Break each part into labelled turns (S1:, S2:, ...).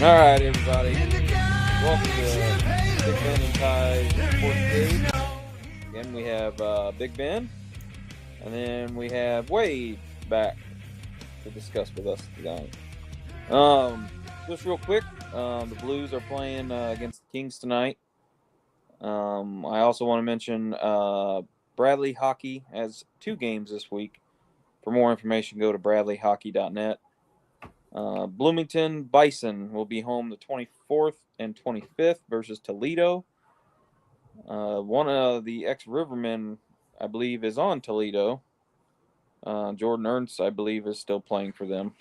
S1: All right, everybody. Welcome to Big Ben and Ty's Sports Page. Again, we have Big Ben, and then we have Wade back to discuss with us tonight. Just real quick, the Blues are playing against the Kings tonight. I also want to mention Bradley Hockey has 2 games this week. For more information, go to bradleyhockey.net. Bloomington Bison will be home the 24th and 25th versus Toledo. One of the ex-Rivermen, I believe, is on Toledo. Jordan Ernst, I believe, is still playing for them.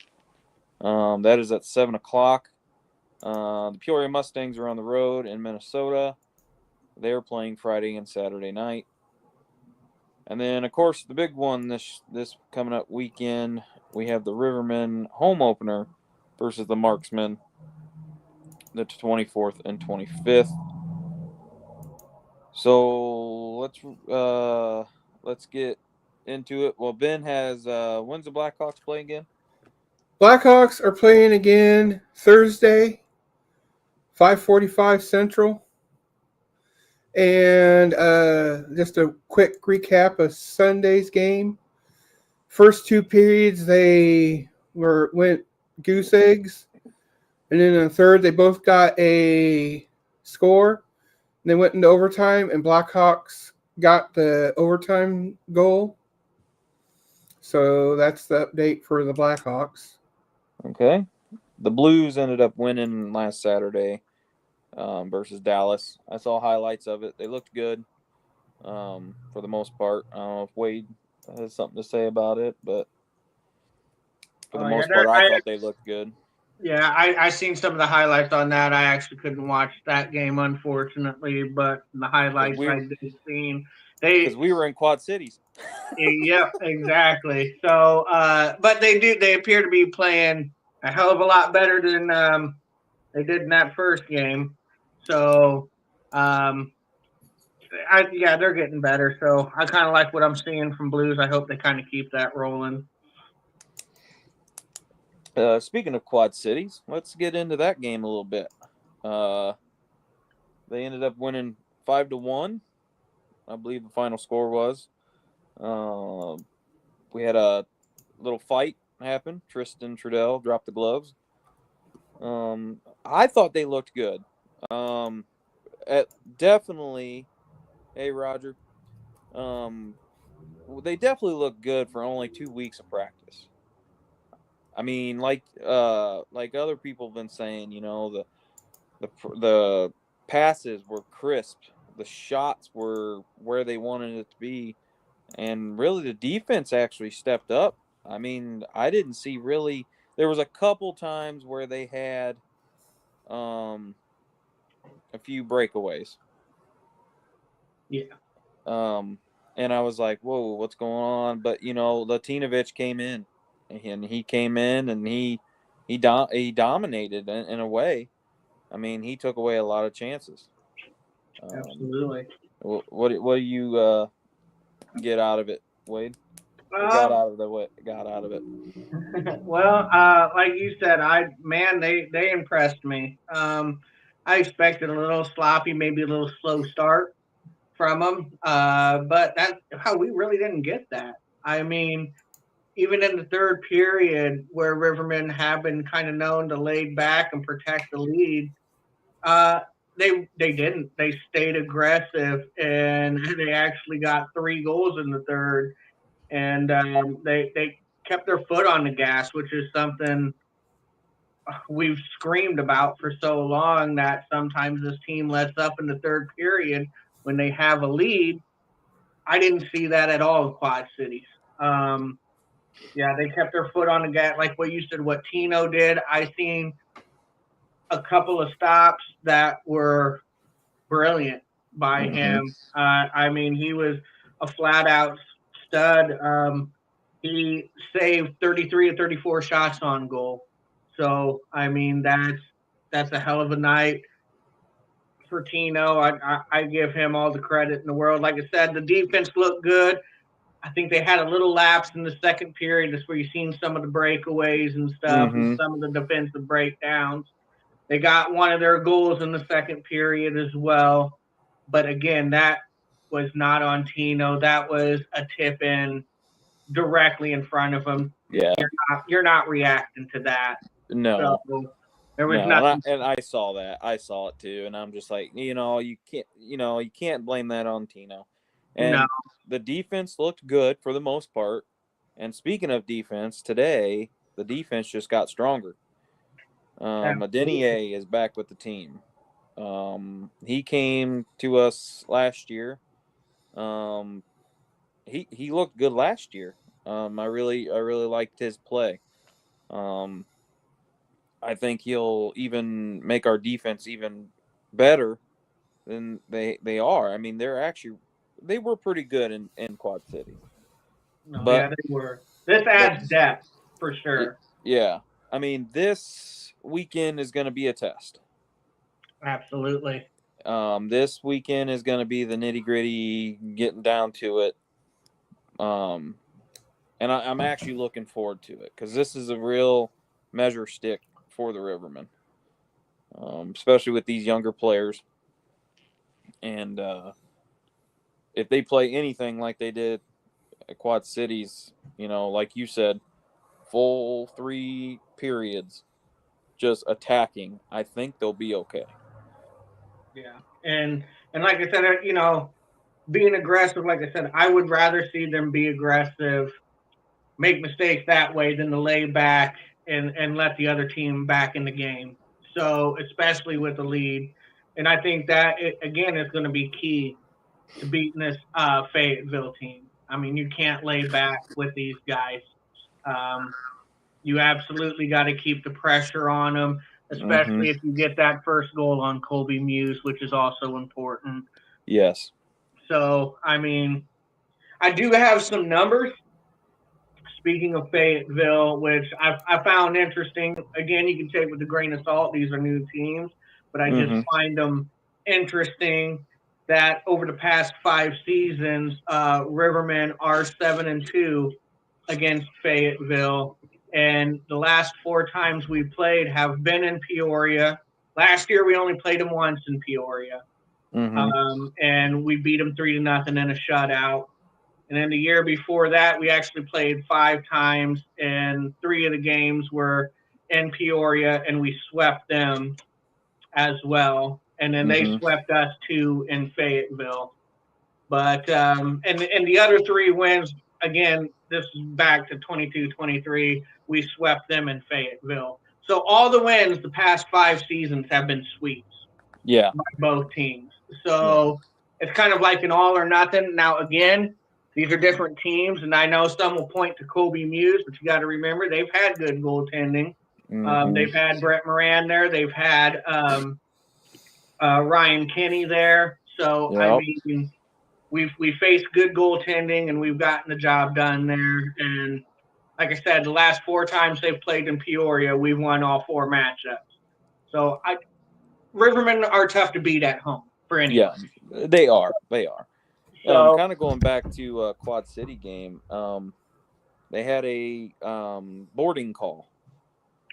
S1: That is at 7 o'clock. The Peoria Mustangs are on the road in Minnesota. They're playing Friday and Saturday night. And then, of course, the big one this coming up weekend, we have the Rivermen home opener versus the Marksmen, the 24th and 25th. So let's get into it. Well, Ben has when's the Blackhawks play again?
S2: Blackhawks are playing again Thursday, 5:45 Central. And just a quick recap of Sunday's game. First 2 periods, they went goose eggs. And then in the third, they both got a score. And they went into overtime, and Blackhawks got the overtime goal. So that's the update for the Blackhawks.
S1: Okay. The Blues ended up winning last Saturday versus Dallas. I saw highlights of it. They looked good for the most part. I don't know if Wade has something to say about it, but for the most part, I thought they looked good.
S3: Yeah, I seen some of the highlights on that. I actually couldn't watch that game, unfortunately, but the highlights I did see.
S1: Because we were in Quad Cities.
S3: Yep, exactly. So, but they appear to be playing a hell of a lot better than they did in that first game. So, they're getting better. So I kind of like what I'm seeing from Blues. I hope they kind of keep that rolling.
S1: Speaking of Quad Cities, let's get into that game a little bit. They ended up winning 5-1. I believe the final score was. We had a little fight happen. Tristan Trudell dropped the gloves. I thought they looked good. Definitely, hey Roger. They definitely look good for only 2 weeks of practice. I mean, like other people have been saying, you know, the passes were crisp, the shots were where they wanted it to be, and really the defense actually stepped up. I mean, I didn't see really. There was a couple times where they had a few breakaways.
S3: Yeah.
S1: And I was like, whoa, what's going on? But, you know, Latinovic came in. And he came in and he dominated in a way. I mean, he took away a lot of chances.
S3: Absolutely.
S1: What do you get out of it, Wade? Got out of it.
S3: Well, like you said, they impressed me. I expected a little sloppy, maybe a little slow start from them, but that's how we really didn't get that. I mean, even in the third period, where Rivermen have been kind of known to lay back and protect the lead, they didn't. They stayed aggressive, and they actually got 3 goals in the third, and they kept their foot on the gas, which is something we've screamed about for so long, that sometimes this team lets up in the third period when they have a lead. I didn't see that at all in Quad Cities. They kept their foot on the gas, like what you said, what Tino did. I seen a couple of stops that were brilliant by him. I mean, he was a flat out stud. He saved 33 of 34 shots on goal. So, I mean, that's a hell of a night for Tino. I give him all the credit in the world. Like I said, the defense looked good. I think they had a little lapse in the second period. That's where you've seen some of the breakaways and stuff, and some of the defensive breakdowns. They got one of their goals in the second period as well. But again, that was not on Tino. That was a tip in directly in front of him.
S1: Yeah.
S3: You're not reacting to that.
S1: No.
S3: So there was
S1: No,
S3: nothing.
S1: and I saw that. I saw it too, and I'm just like, you can't blame that on Tino. And
S3: No.
S1: the defense looked good for the most part. And speaking of defense, today the defense just got stronger. Adenier is back with the team. He came to us last year. He looked good last year. I really liked his play. I think he'll even make our defense even better than they are. I mean, they were pretty good in Quad Cities.
S3: No,
S1: But
S3: yeah, they were. This adds depth for sure.
S1: Yeah. I mean, this weekend is going to be a test.
S3: Absolutely.
S1: This weekend is going to be the nitty gritty, getting down to it. And I'm actually looking forward to it because this is a real measure stick for the Rivermen, especially with these younger players. And if they play anything like they did at Quad Cities, like you said, full 3 periods, just attacking, I think they'll be okay.
S3: Yeah, and like I said, being aggressive. Like I said, I would rather see them be aggressive, make mistakes that way than to lay back and let the other team back in the game. So especially with the lead, and I think that again is going to be key to beating this Fayetteville team. I mean, you can't lay back with these guys. Um, you absolutely got to keep the pressure on them, especially if you get that first goal on Colby Muse, which is also important.
S1: Yes.
S3: So, I mean, I do have some numbers. Speaking of Fayetteville, which I found interesting. Again, you can take with a grain of salt. These are new teams, but I just find them interesting that over the past 5 seasons, Rivermen are 7-2 against Fayetteville. And the last 4 times we played have been in Peoria. Last year, we only played them once in Peoria. And we beat them 3-0 in a shutout. And then the year before that, we actually played 5 times, and 3 of the games were in Peoria, and we swept them as well. And then they swept us 2 in Fayetteville. But and the other 3 wins, again, this is back to 22-23. We swept them in Fayetteville. So all the wins the past 5 seasons have been sweeps.
S1: Yeah.
S3: By both teams. So it's kind of like an all or nothing. Now, again, these are different teams, and I know some will point to Colby Muse, but you got to remember they've had good goaltending. They've had Brett Moran there. They've had Ryan Kinney there. So, I mean, we faced good goaltending, and we've gotten the job done there. And like I said, the last 4 times they've played in Peoria, we've won all 4 matchups. So Rivermen are tough to beat at home for anyone.
S1: Yeah, they are. They are.
S3: So,
S1: kind of going back to Quad City game, they had a boarding call.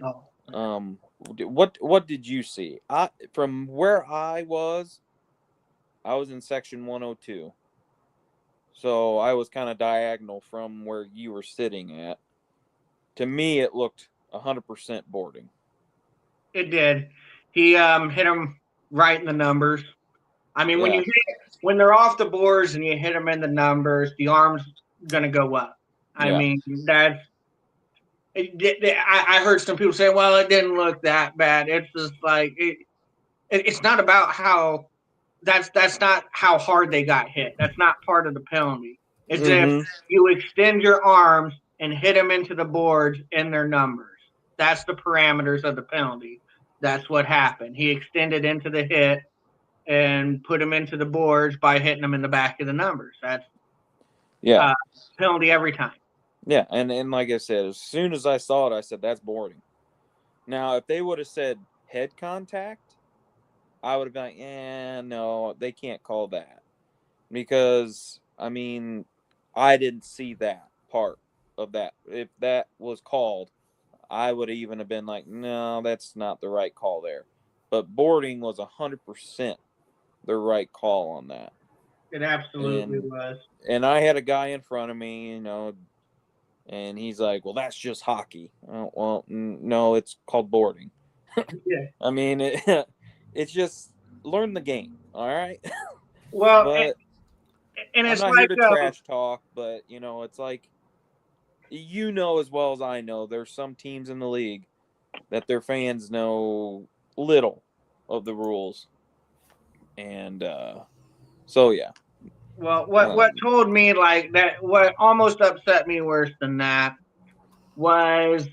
S3: Oh.
S1: What did you see? From where I was in section 102. So I was kind of diagonal from where you were sitting at. To me, it looked 100% boarding.
S3: It did. He hit him right in the numbers. I mean, when they're off the boards and you hit them in the numbers, the arm's gonna go up. I mean, that's. I heard some people say, "Well, it didn't look that bad." It's just like it's not about how. That's not how hard they got hit. That's not part of the penalty. It's if you extend your arms and hit them into the boards in their numbers. That's the parameters of the penalty. That's what happened. He extended into the hit and put him into the boards by hitting them in the back of the numbers. That's penalty every time.
S1: Yeah, and like I said, as soon as I saw it, I said, that's boarding. Now, if they would have said head contact, I would have been like, no, they can't call that. Because, I mean, I didn't see that part of that. If that was called, I would even have been like, no, that's not the right call there. but boarding was 100% the right call on that.
S3: It absolutely was.
S1: And I had a guy in front of me, and he's like, "Well, that's just hockey." Well, no, it's called boarding.
S3: Yeah.
S1: I mean, it's just learn the game, all right?
S3: Well,
S1: but
S3: and
S1: I'm
S3: it's
S1: not
S3: like
S1: here to trash talk, but it's like, as well as I know, there's some teams in the league that their fans know little of the rules, and so yeah.
S3: Well, what told me like that, what almost upset me worse than that was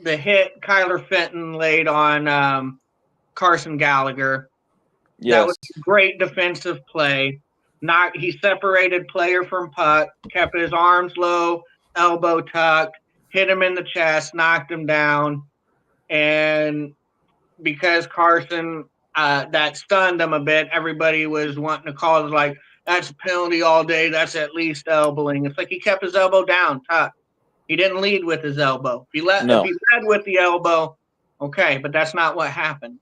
S3: the hit Kyler Fenton laid on Carson Gallagher.
S1: Yes.
S3: That was a great defensive play. He separated player from puck, kept his arms low, elbow tucked, hit him in the chest, knocked him down, and because Carson that stunned him a bit, everybody was wanting to call it like, that's a penalty all day. That's at least elbowing. It's like he kept his elbow down, tucked. He didn't lead with his elbow. If he led with the elbow, okay, but that's not what happened.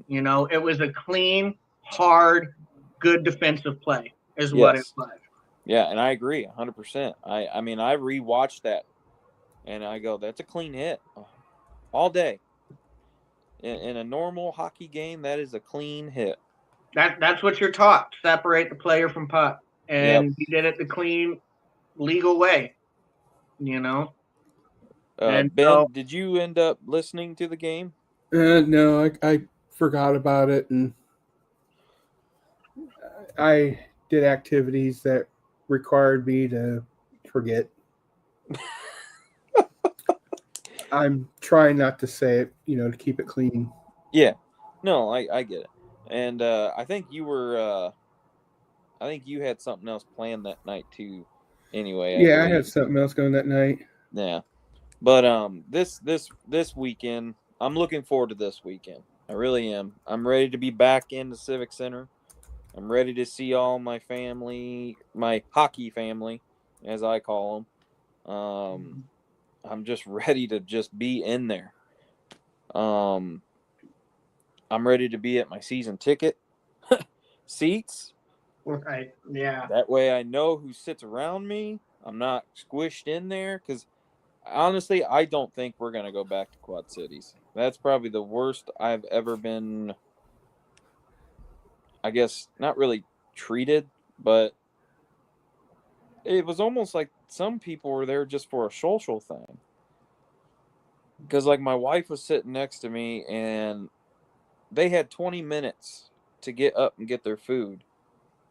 S3: It was a clean, hard, good defensive play is what it was.
S1: Yeah, and I agree 100%. I mean, I rewatched that, and I go, that's a clean hit all day. In a normal hockey game, that is a clean hit.
S3: That's what you're taught. Separate the player from puck. And he did it the clean, legal way.
S1: Ben,
S3: so,
S1: did you end up listening to the game?
S2: No, I forgot about it, and I did activities that required me to forget. I'm trying not to say it, to keep it clean.
S1: Yeah. No, I get it. And I think you were I think you had something else planned that night too. Anyway.
S2: I had something else going that night.
S1: Yeah. But this weekend, I'm looking forward to this weekend. I really am. I'm ready to be back in the Civic Center. I'm ready to see all my family, my hockey family, as I call them. I'm just ready to just be in there. I'm ready to be at my season ticket seats.
S3: Right. Yeah.
S1: That way I know who sits around me. I'm not squished in there because honestly, I don't think we're going to go back to Quad Cities. That's probably the worst I've ever been, I guess, not really treated, but it was almost like some people were there just for a social thing. Because, like, my wife was sitting next to me, and they had 20 minutes to get up and get their food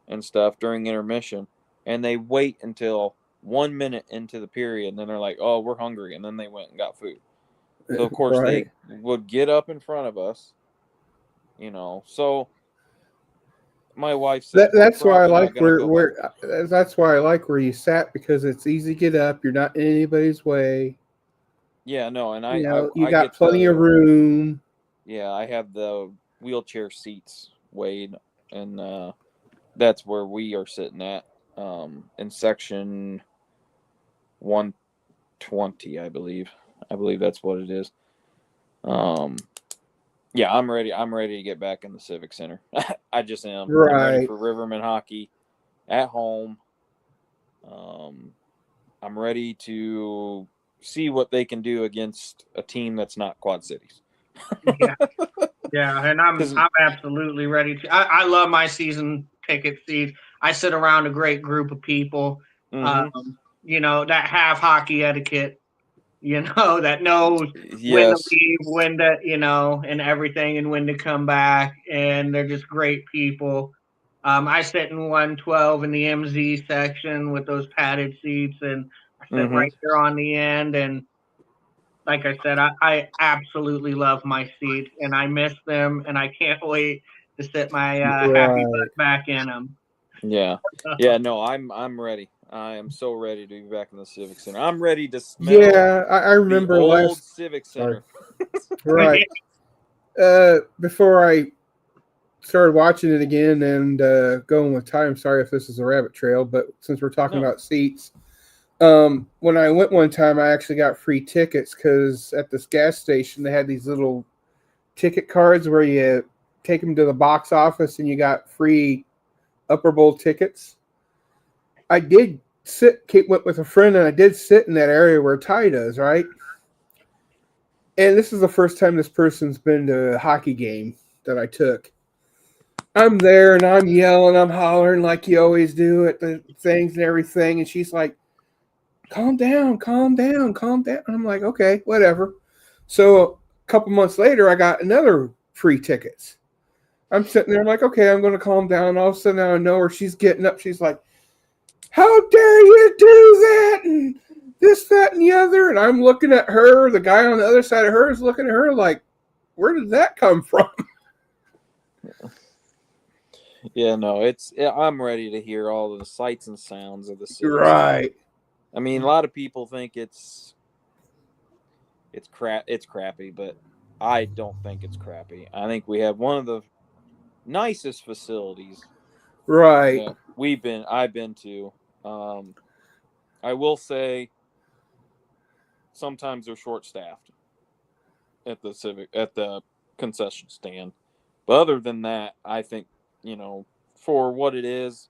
S1: and stuff during intermission, and they wait until 1 minute into the period, and then they're like, oh, we're hungry, and then they went and got food. So, of course, they would get up in front of us, so my wife said,
S2: that's why I like that's why I like where you sat, because it's easy to get up. You're not in anybody's way.
S1: Yeah, no, and
S2: you got plenty of room.
S1: Yeah, I have the wheelchair seats, Wade, and that's where we are sitting at, in section 120, I believe. I believe that's what it is. Yeah, I'm ready. I'm ready to get back in the Civic Center. I just am.
S2: Right.
S1: I'm ready for Riverman hockey at home. I'm ready to see what they can do against a team that's not Quad Cities.
S3: Yeah, and I'm absolutely ready to. I love my season ticket seats. I sit around a great group of people, that have hockey etiquette, that knows when to leave, when to, and everything, and when to come back, and they're just great people. I sit in 112 in the MZ section with those padded seats, and I sit right there on the end, and like I said, I absolutely love my seats, and I miss them, and I can't wait to sit my happy butt back in them.
S1: Yeah. Yeah, no, I'm ready. I am so ready to be back in the Civic Center. I'm ready to smell
S2: I remember
S1: the old Civic Center.
S2: Right. Before I started watching it again and going with time, sorry if this is a rabbit trail, but since we're talking about seats, when I went one time, I actually got free tickets because at this gas station they had these little ticket cards where you take them to the box office and you got free Upper Bowl tickets. I did went with a friend, and I did sit in that area where Ty does, right? And this is the first time this person's been to a hockey game that I took. I'm there, and I'm yelling, I'm hollering like you always do at the things and everything, and she's like, calm down, calm down, calm down. And I'm like, okay, whatever. So a couple months later, I got another free tickets. I'm sitting there, I'm like, okay, I'm going to calm down. All of a sudden, out of nowhere, she's getting up. She's like, how dare you do that? And this, that, and the other. And I'm looking at her. The guy on the other side of her is looking at her like, where did that come from?
S1: Yeah, no, I'm ready to hear all the sights and sounds of the city.
S2: Right.
S1: I mean, a lot of people think it's crappy, but I don't think it's crappy. I think we have one of the nicest facilities.
S2: Right.
S1: I've been to. I will say sometimes they're short-staffed at the concession stand. But other than that, I think, for what it is,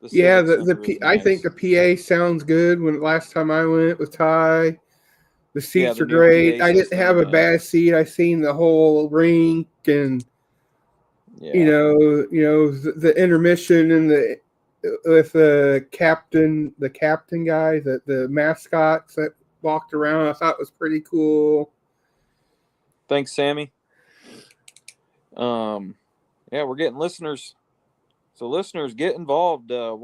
S2: I
S1: nice.
S2: think the PA sounds good. When last time I went with Ty, the seats are great. I didn't have a bad seat. I seen the whole rink and the intermission and with the captain guy, the mascots that walked around. I thought it was pretty cool.
S1: Thanks, Sammy. We're getting listeners. So listeners, get involved. I'm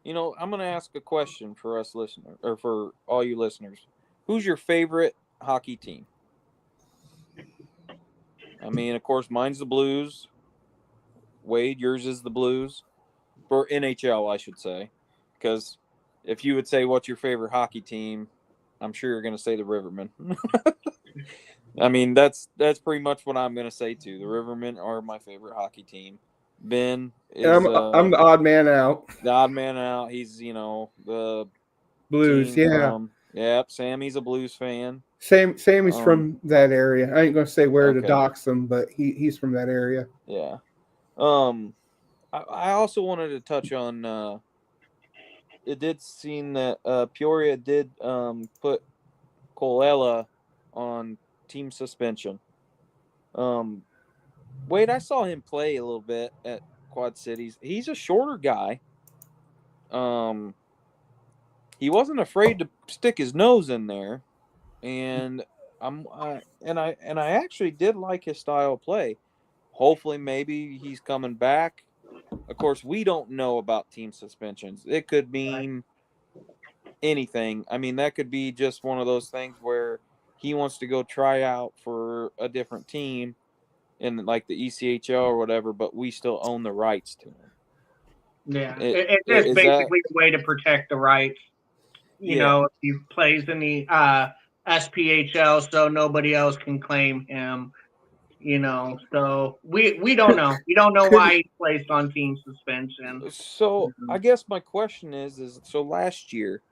S1: going to ask a question for us listeners, or for all you listeners. Who's your favorite hockey team? I mean, of course, mine's the Blues. Wade, yours is the Blues. For NHL, I should say. Because if you would say what's your favorite hockey team, I'm sure you're going to say the Rivermen. I mean, that's pretty much what I'm going to say too. The Rivermen are my favorite hockey team. Ben is
S2: I'm the odd man out.
S1: The odd man out. He's the
S2: Blues.
S1: team Sammy's a Blues fan.
S2: Sammy's from that area. I ain't gonna say where to
S1: Okay.
S2: dox him, but he's from that area.
S1: Yeah. I also wanted to touch on. It did seem that Peoria did put Colella on team suspension. Wade, I saw him play a little bit at Quad Cities. He's a shorter guy. He wasn't afraid to stick his nose in there, and I actually did like his style of play. Hopefully, maybe he's coming back. Of course, we don't know about team suspensions. It could mean anything. I mean, that could be just one of those things where he wants to go try out for a different team in like the ECHL or whatever, but we still own the rights to him.
S3: Yeah, it's just basically a way to protect the rights. If he plays in the SPHL, so nobody else can claim him. So we don't know. We don't know why he's placed on team suspension.
S1: So I guess my question is so last year,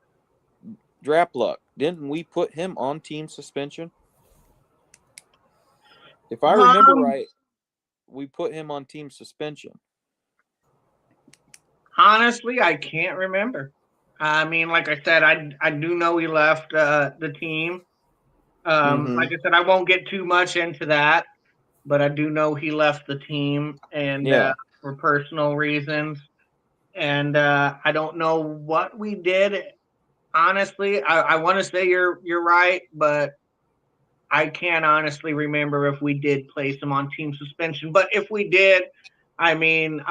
S1: Drapluck, didn't we put him on team suspension? If I remember right, we put him on team suspension.
S3: Honestly, I can't remember. I mean, like I said, I do know he left the team. Like I said, I won't get too much into that, but I do know he left the team and for personal reasons. And I don't know what we did. Honestly, I want to say you're right, but I can't honestly remember if we did place him on team suspension. But if we did, I mean,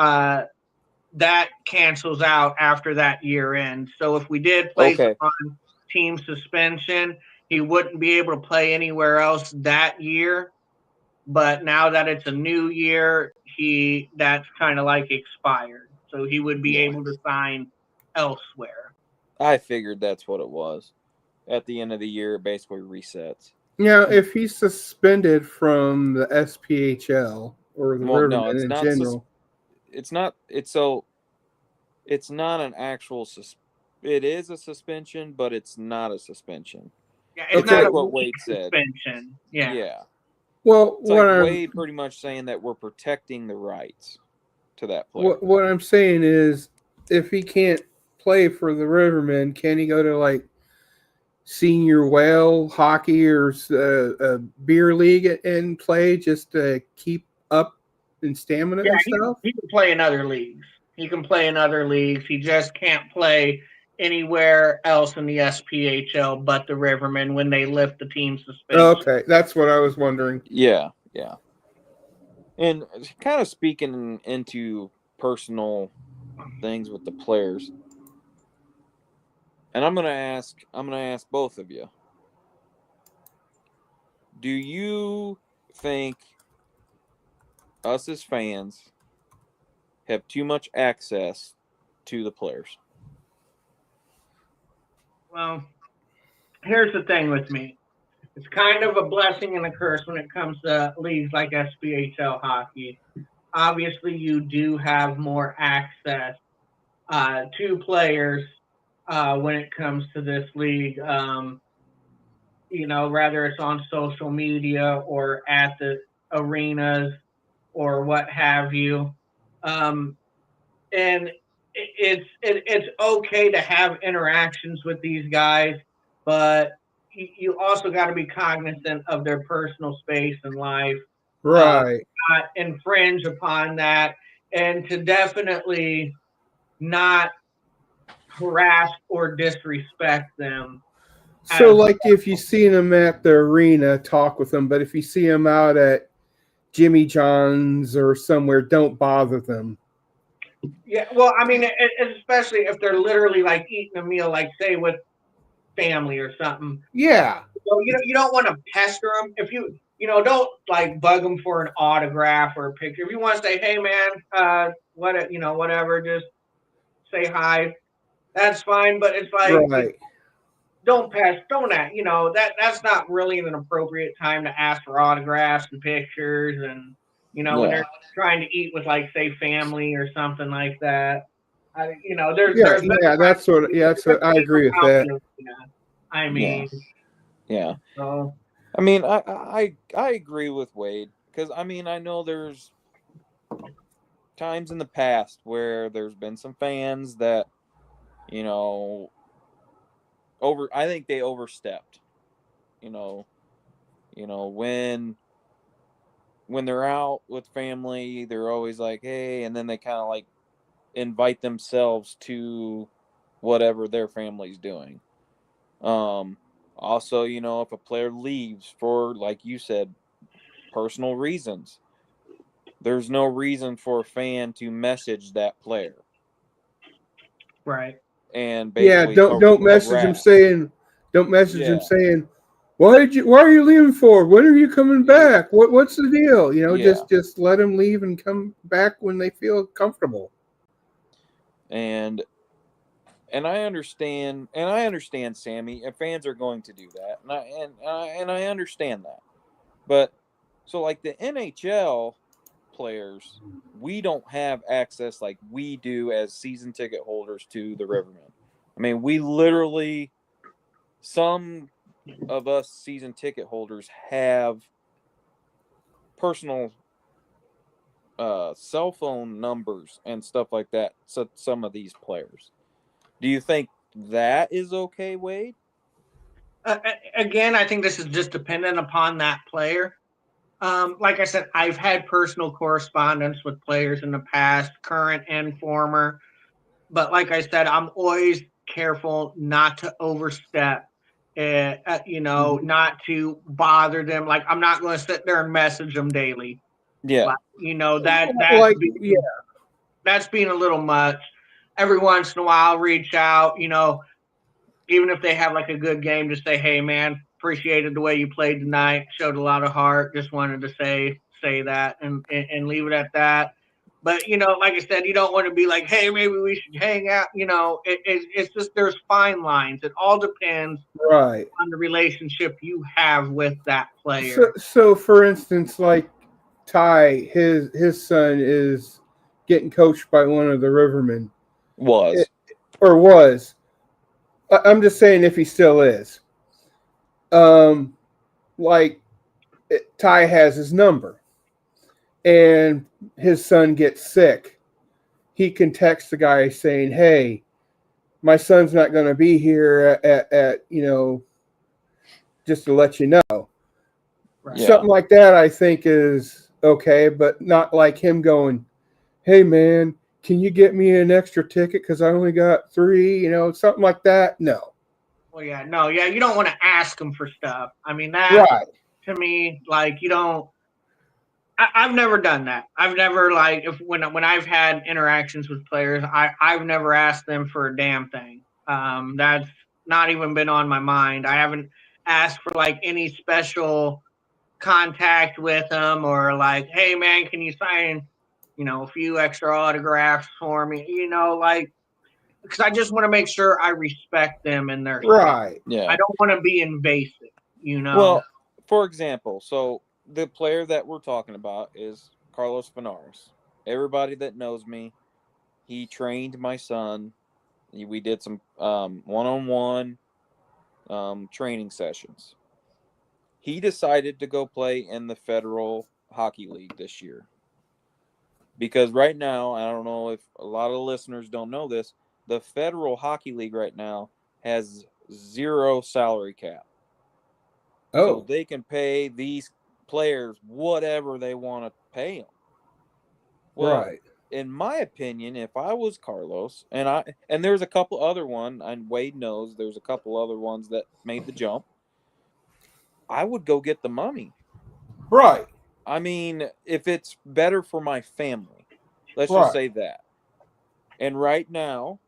S3: that cancels out after that year end. So if we did place him on team suspension, he wouldn't be able to play anywhere else that year. But now that it's a new year, that's kind of like expired. So he would be able to sign elsewhere.
S1: I figured that's what it was. At the end of the year, it basically resets.
S2: Yeah, if he's suspended from the SPHL or the Rivermen in general.
S1: It's not an actual it is a suspension, but it's not a suspension.
S3: Yeah, it's not
S1: like what Wade said.
S3: Suspension. Yeah.
S1: Yeah.
S2: Well,
S1: It's like Wade pretty much saying that we're protecting the rights to that player.
S2: What I'm saying is, if he can't play for the Rivermen, can he go to like senior whale hockey or a beer league and play just to keep up in stamina and stuff?
S3: He can play in other leagues. He can play in other leagues. He just can't play anywhere else in the SPHL but the Rivermen when they lift the team suspension.
S2: Okay, that's what I was wondering.
S1: Yeah. And kind of speaking into personal things with the players, and I'm gonna ask both of you. Do you think us as fans have too much access to the players?
S3: Well, here's the thing with me. It's kind of a blessing and a curse when it comes to leagues like SPHL hockey. Obviously, you do have more access to players when it comes to this league. Whether it's on social media or at the arenas or what have you. And it's okay to have interactions with these guys, but you also got to be cognizant of their personal space and life,
S2: Right.
S3: not infringe upon that, and to definitely not harass or disrespect them.
S2: So, like, if you see them at the arena, talk with them. But if you see them out at Jimmy John's or somewhere, don't bother them.
S3: Yeah, well, I mean, especially if they're literally like eating a meal, like say with family or something.
S2: Yeah.
S3: So you don't want to pester them. If don't like bug them for an autograph or a picture. If you want to say, hey man, whatever, just say hi. That's fine. But it's like,
S2: right.
S3: Don't that's not really an appropriate time to ask for autographs and pictures, and when they're trying to eat with like say family or something like that.
S2: That's what I agree with that.
S3: I mean,
S1: yeah.
S3: So,
S1: I mean, I agree with Wade, because I mean, I know there's times in the past where there's been some fans that, I think they overstepped. When they're out with family, they're always like, hey, and then they kind of like invite themselves to whatever their family's doing. Also, if a player leaves for, like you said, personal reasons, there's no reason for a fan to message that player.
S3: Right.
S1: And basically,
S2: don't message him saying, why are you leaving for? When are you coming back? What's the deal? Just let them leave and come back when they feel comfortable.
S1: And I understand, Sammy, and fans are going to do that, and I understand that. But so like the NHL players, we don't have access like we do as season ticket holders to the Rivermen. I mean, we literally, some of us season ticket holders have personal cell phone numbers and stuff like that. So some of these players, do you think that is okay, Wade?
S3: Again, I think this is just dependent upon that player. Like I said, I've had personal correspondence with players in the past, current and former. But like I said, I'm always careful not to overstep, not to bother them. Like, I'm not going to sit there and message them daily.
S1: Yeah.
S3: That's being a little much. Every once in a while, I'll reach out, even if they have like a good game, to say, hey man, appreciated the way you played tonight, showed a lot of heart, just wanted to say that and leave it at that. But like I said, you don't want to be like, hey, maybe we should hang out. It's just, there's fine lines. It all depends on the relationship you have with that player.
S2: So for instance, like Ty, his son is getting coached by one of the Rivermen. Was. I'm just saying if he still is. Like, Ty has his number, and his son gets sick, he can text the guy saying, "Hey, my son's not going to be here at just to let you know."
S3: Right.
S1: Yeah.
S2: Something like that, I think, is okay, but not like him going, "Hey, man, can you get me an extra ticket because I only got 3?" Something like that. No.
S3: Well, yeah, no, yeah, you don't want to ask them for stuff. I mean, that
S2: Right.
S3: to me, like, you don't. I've never done that. I've never when I've had interactions with players, I've never asked them for a damn thing. That's not even been on my mind. I haven't asked for like any special contact with them or like, hey man, can you sign, a few extra autographs for me? Because I just want to make sure I respect them and their space.
S2: Right.
S3: I
S1: Yeah.
S3: don't want to be invasive.
S1: Well, for example, so the player that we're talking about is Carlos Fanares. Everybody that knows me, he trained my son. We did some one-on-one training sessions. He decided to go play in the Federal Hockey League this year. Because right now, I don't know if a lot of listeners don't know this, the Federal Hockey League right now has 0 salary cap. So
S2: Oh.
S1: they can pay these players whatever they want to pay them. Well,
S2: Right.
S1: in my opinion, if I was Carlos, and there's a couple other one, and Wade knows there's a couple other ones that made the jump, I would go get the money.
S2: Right.
S1: I mean, if it's better for my family, let's just
S2: Right.
S1: say that. And right now,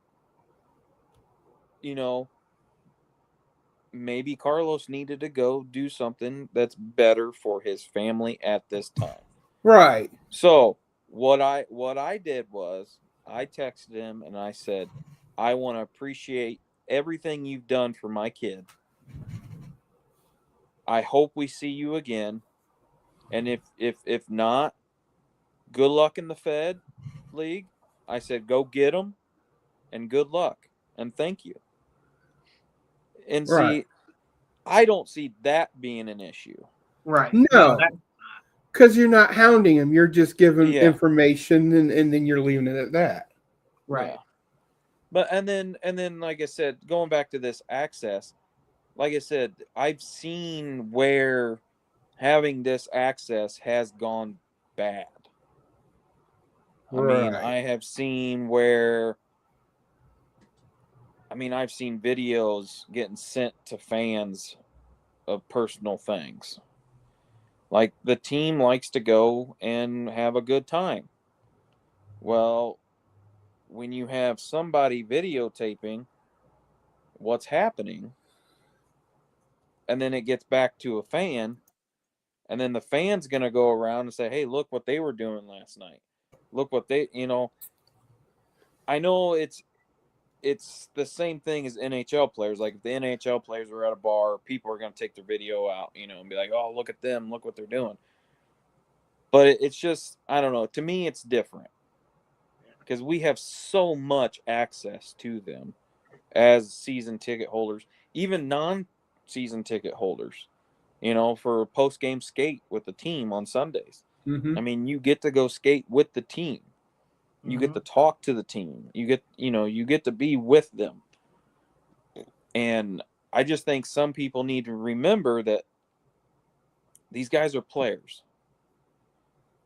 S1: maybe Carlos needed to go do something that's better for his family at this time.
S2: Right.
S1: So what I did was I texted him and I said, I want to appreciate everything you've done for my kid. I hope we see you again. And if not, good luck in the Fed League. I said, go get them and good luck and thank you. And
S2: Right.
S1: see, I don't see that being an issue.
S3: right.
S2: No, because you're not hounding him. You're just giving
S1: Yeah.
S2: information, and then you're leaving it at that.
S3: Right.
S1: Yeah. But and then like I said, going back to this access, like I said, I've seen where having this access has gone bad. I mean,
S2: Right.
S1: I have seen where I've seen videos getting sent to fans of personal things. Like the team likes to go and have a good time. Well, when you have somebody videotaping what's happening, and then it gets back to a fan, and then the fan's going to go around and say, hey, look what they were doing last night. Look what they, I know it's the same thing as NHL players. Like if the NHL players are at a bar, people are going to take their video out, and be like, oh, look at them. Look what they're doing. But it's just, I don't know. To me, it's different because we have so much access to them as season ticket holders, even non-season ticket holders, for a post-game skate with the team on Sundays.
S2: Mm-hmm.
S1: I mean, you get to go skate with the team. You get to talk to the team. You get to be with them. And I just think some people need to remember that these guys are players,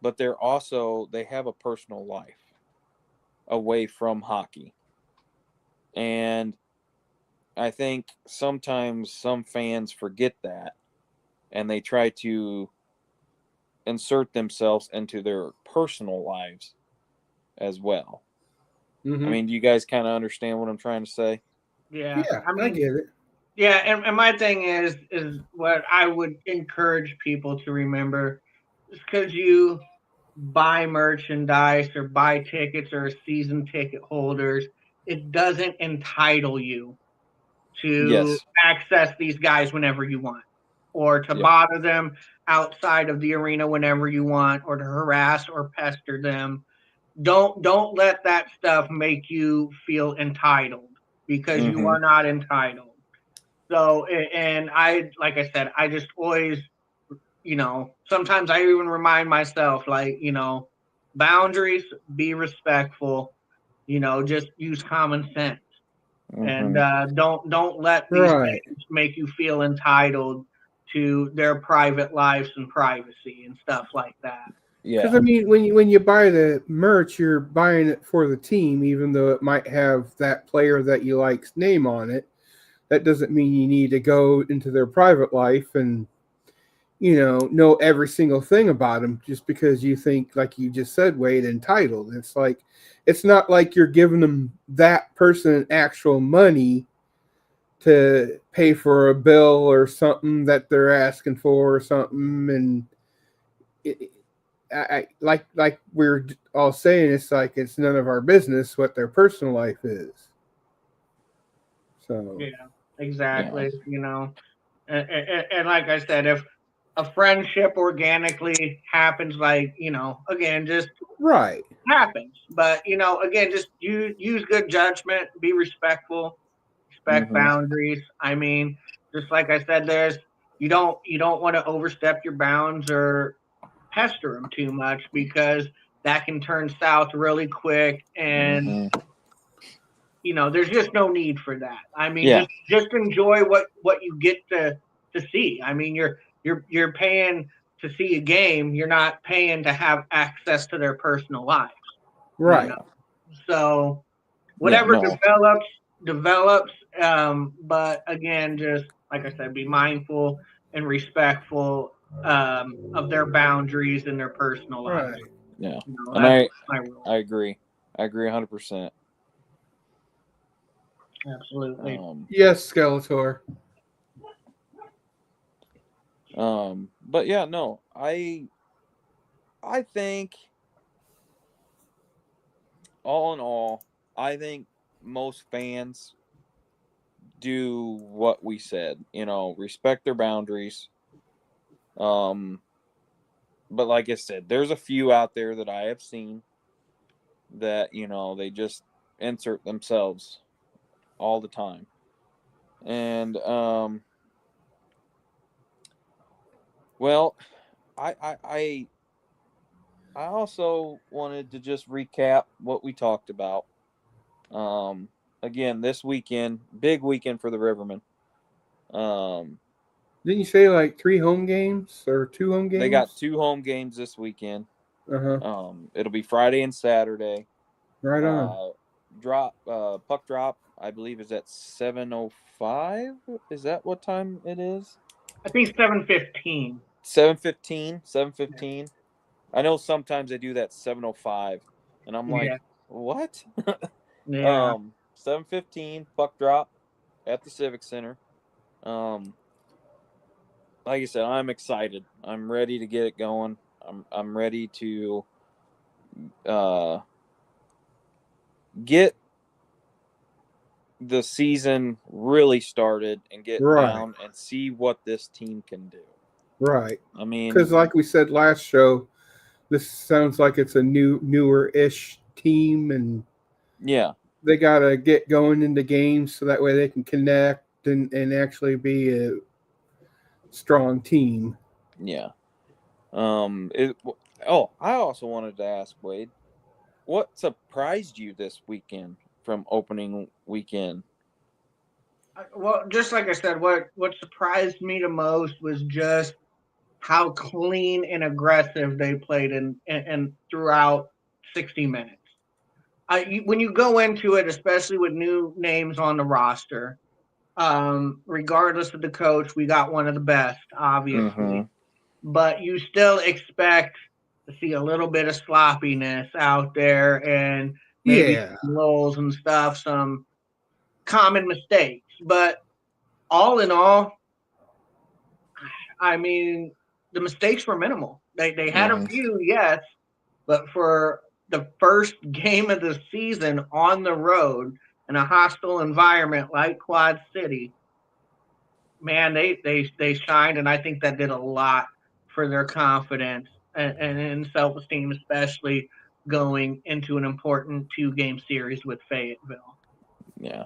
S1: but they have a personal life away from hockey. And I think sometimes some fans forget that and they try to insert themselves into their personal lives as well.
S2: Mm-hmm.
S1: I mean, do you guys kind of understand what I'm trying to say?
S3: Yeah.
S2: Yeah,
S3: I mean,
S2: I get it.
S3: yeah, and my thing is what I would encourage people to remember is because you buy merchandise or buy tickets or season ticket holders, it doesn't entitle you to
S1: Yes.
S3: access these guys whenever you want or to
S1: Yep.
S3: bother them outside of the arena whenever you want or to harass or pester them. Don't let that stuff make you feel entitled because you are not entitled. So, and like I said, I just always sometimes I even remind myself, like, boundaries, be respectful, just use common sense. And don't let these
S2: Right.
S3: things make you feel entitled to their private lives and privacy and stuff like that.
S2: Because
S1: Yeah.
S2: I mean, when you buy the merch, you're buying it for the team, even though it might have that player that you like's name on it. That doesn't mean you need to go into their private life and know every single thing about them just because you think, like you just said, Wade, entitled. It's not like you're giving them that person actual money to pay for a bill or something that they're asking for or something. And I like we're all saying, it's like it's none of our business what their personal life is. So
S3: Yeah, exactly. And like I said, if a friendship organically happens, like, again, just
S2: right,
S3: happens. But, again, just use good judgment, be respectful, respect boundaries. I mean, just like I said, you don't want to overstep your bounds or pester them too much, because that can turn south really quick, and there's just no need for that. I mean,
S1: Yeah.
S3: just enjoy what you get to see. I mean, you're paying to see a game. You're not paying to have access to their personal lives.
S2: right.
S3: So
S1: Yeah.
S3: whatever
S1: No.
S3: develops. But again, just like I said, be mindful and respectful of their boundaries and their personal lives.
S2: Right.
S1: Yeah. And
S3: That's my rule.
S1: I agree. I agree 100%.
S3: Absolutely.
S2: Yes, Skeletor.
S1: But yeah, no, I think all in all, I think most fans do what we said, respect their boundaries. But like I said, there's a few out there that I have seen that, they just insert themselves all the time. And well, I also wanted to just recap what we talked about. Again, this weekend, big weekend for the Rivermen.
S2: Didn't you say like 3 home games or 2 home games?
S1: They got 2 home games this weekend. It'll be Friday and Saturday.
S2: Right on.
S1: Puck drop, I believe, is at 7:05. Is that what time it is?
S3: I think 7:15.
S1: 7:15. 7:15. I know sometimes they do that 7:05, and I'm like,
S3: Yeah.
S1: what?
S3: Yeah.
S1: 7:15 puck drop at the Civic Center. Like I said, I'm excited. I'm ready to get it going. I'm ready to get the season really started and get down and see what this team can do.
S2: Right.
S1: I mean,
S2: because like we said last show, this sounds like it's a newer-ish team, and
S1: yeah,
S2: they got to get going into games so that way they can connect and actually be a strong team.
S1: yeah. I also wanted to ask Wade, what surprised you this weekend from opening weekend?
S3: Well, just like I said, what surprised me the most was just how clean and aggressive they played and throughout 60 minutes. When you go into it, especially with new names on the roster, regardless of the coach, we got one of the best, obviously. But you still expect to see a little bit of sloppiness out there, and maybe some lulls and stuff, some common mistakes. But all in all, I mean, the mistakes were minimal. They had a few, yes, but for the first game of the season on the road in a hostile environment like Quad City, man, they shined, and I think that did a lot for their confidence and self-esteem, especially going into an important 2-game series with Fayetteville.
S1: Yeah.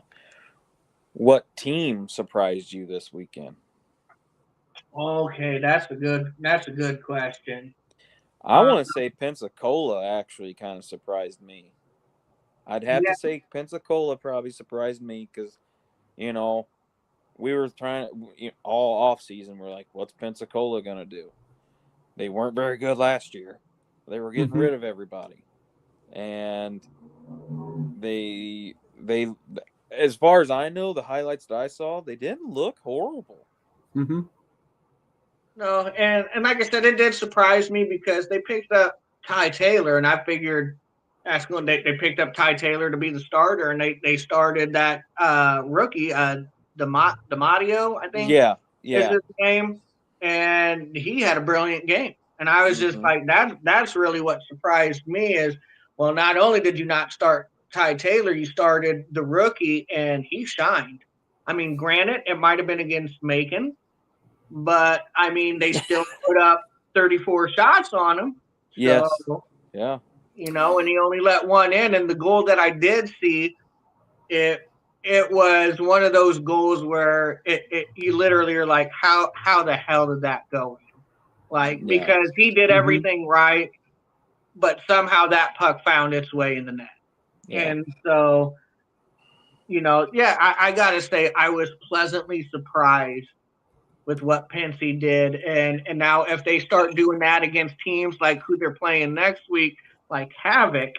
S1: What team surprised you this weekend?
S3: Okay, that's a good question.
S1: I want to say Pensacola actually kind of surprised me. I'd have
S3: Yeah,
S1: to say Pensacola probably surprised me because, you know, we were trying all off season. We're like, what's Pensacola gonna do? They weren't very good last year. They were getting
S2: Mm-hmm.
S1: rid of everybody, and they as far as I know, the highlights that I saw, they didn't look horrible.
S2: Mm-hmm.
S3: no, and like I said, it did surprise me because they picked up Ty Taylor, and I figured that's going. They picked up Ty Taylor to be the starter, and they started that rookie Damadio, I think
S1: Yeah,
S3: is
S1: yeah.
S3: his name, and he had a brilliant game. And I was just
S1: Mm-hmm.
S3: like, that's really what surprised me is, well, not only did you not start Ty Taylor, you started the rookie, and he shined. I mean, granted, it might have been against Macon, but I mean, they still put up 34 shots on him. So,
S1: Yes. Yeah.
S3: and he only let one in. And the goal that I did see, it it was one of those goals where you literally are like, how the hell did that go in? Like,
S1: Yeah.
S3: because he did
S2: Mm-hmm.
S3: everything right, but somehow that puck found its way in the net.
S1: Yeah.
S3: And so, yeah, I gotta say I was pleasantly surprised with what Pensy did. And now if they start doing that against teams like who they're playing next week, like Havoc,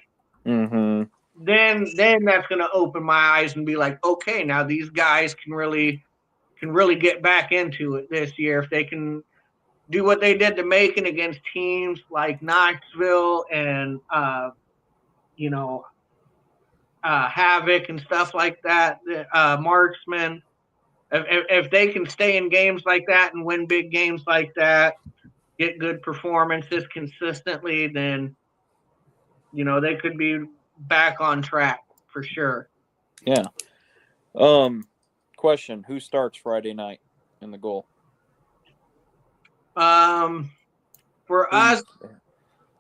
S1: Mm-hmm.
S3: then that's going to open my eyes and be like, okay, now these guys can really get back into it this year if they can do what they did to Macon against teams like Knoxville and you know Havoc and stuff like that, Marksman. If they can stay in games like that and win big games like that, get good performances consistently, then they could be back on track for sure.
S1: Yeah. Question: who starts Friday night in the goal?
S3: Um, for
S1: Who do you
S3: us,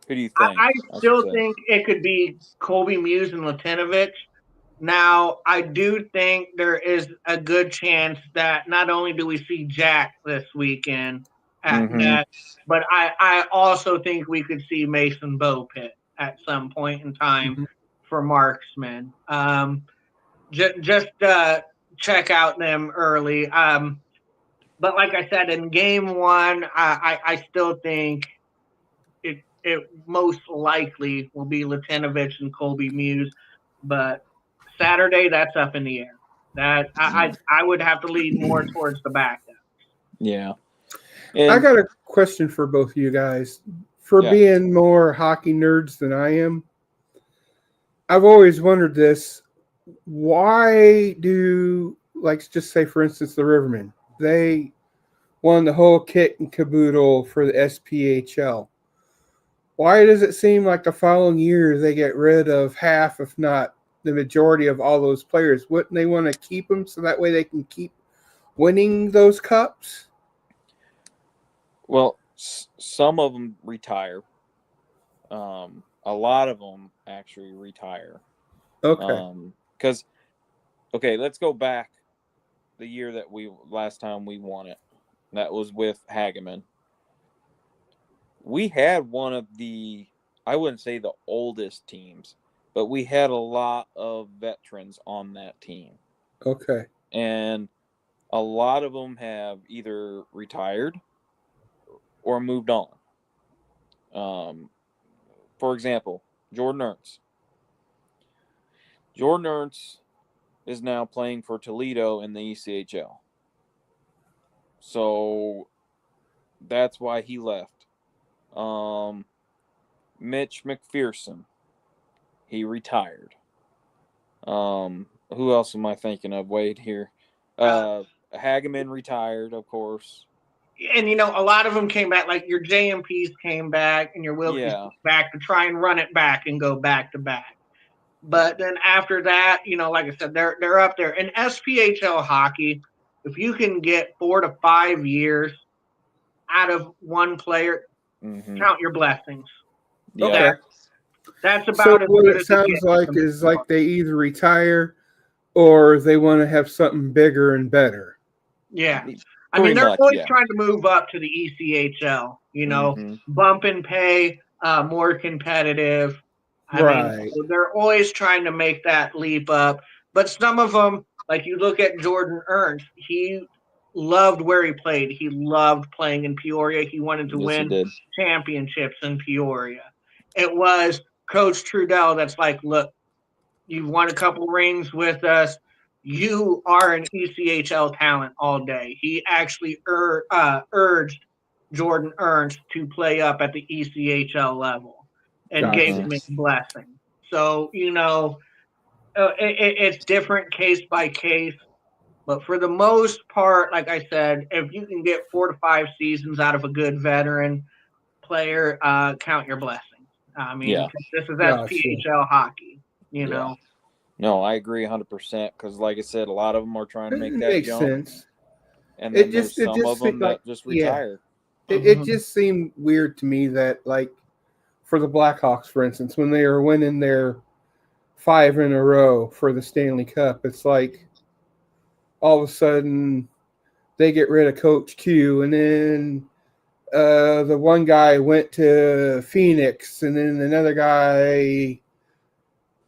S1: who do you think?
S3: I
S1: I should
S3: still
S1: say.
S3: think it could be Colby Muse and Latinovich. Now, I do think there is a good chance that not only do we see Jack this weekend at
S1: Mm-hmm.
S3: net, but I also think we could see Mason Bowpit at some point in time
S2: Mm-hmm.
S3: for marksman. Just check out them early. But like I said, in game one, I still think it most likely will be Latinovich and Colby Muse. But Saturday, that's up in the air. That I would have to lean more towards the backup.
S1: Yeah.
S2: I
S1: And
S2: got a question for both of you guys. For
S1: yeah.
S2: being more hockey nerds than I am, I've always wondered this. Why do, like, just say, for instance, the Rivermen, they won the whole kit and caboodle for the SPHL. Why does it seem like the following year they get rid of half, if not the majority of all those players? Wouldn't they want to keep them so that way they can keep winning those cups?
S1: Well, some of them retire. A lot of them actually retire.
S2: Okay.
S1: Because okay, let's go back the year that last time we won it. That was with Hageman. We had one of the, I wouldn't say the oldest teams, but we had a lot of veterans on that team.
S2: Okay.
S1: And a lot of them have either retired or moved on. For example, Jordan Ernst. Jordan Ernst is now playing for Toledo in the ECHL. So that's why he left. Mitch McPherson, he retired. Who else am I thinking of? Wade here. Hageman retired, of course.
S3: And a lot of them came back. Like your JMPs came back, and your Wilkies came back to try and run it back and go back to back. But then after that, like I said, they're up there. In SPHL hockey, if you can get 4 to 5 years out of one player, count your blessings.
S1: Yeah.
S2: Okay.
S3: That's
S2: So
S3: about as
S2: what
S3: good
S2: it
S3: as it
S2: sounds
S3: gets.
S2: like is like they either retire or they want to have something bigger and better.
S3: Yeah. I mean, they're
S1: much,
S3: always
S1: yeah.
S3: trying to move up to the ECHL,
S1: Mm-hmm.
S3: bump and pay, more competitive. I mean,
S2: Right.
S3: so they're always trying to make that leap up. But some of them, like you look at Jordan Ernst, he loved where he played. He loved playing in Peoria. He wanted to
S1: Yes, he
S3: win
S1: did.
S3: championships in Peoria. It was Coach Trudell that's like, look, you've won a couple rings with us. You are an ECHL talent all day. He actually urged Jordan Ernst to play up at the ECHL level and gave
S2: Gotcha.
S3: him his blessing. So, it's different case by case. But for the most part, like I said, if you can get 4 to 5 seasons out of a good veteran player, count your blessings. I mean,
S1: Yeah.
S3: 'cause this is
S2: Gotcha.
S3: SPHL hockey,
S1: Yeah. No, I agree 100% because, like I said, a lot of them are trying to make
S2: It
S1: that
S2: makes
S1: jump,
S2: sense.
S1: and
S2: It
S1: then
S2: just
S1: there's
S2: it
S1: some of
S2: just
S1: them
S2: seemed like
S1: that just
S2: yeah.
S1: retire.
S2: It just seemed weird to me that like for the Blackhawks, for instance, when they were winning their 5 in a row for the Stanley Cup, it's like all of a sudden they get rid of Coach Q, and then the one guy went to Phoenix, and then another guy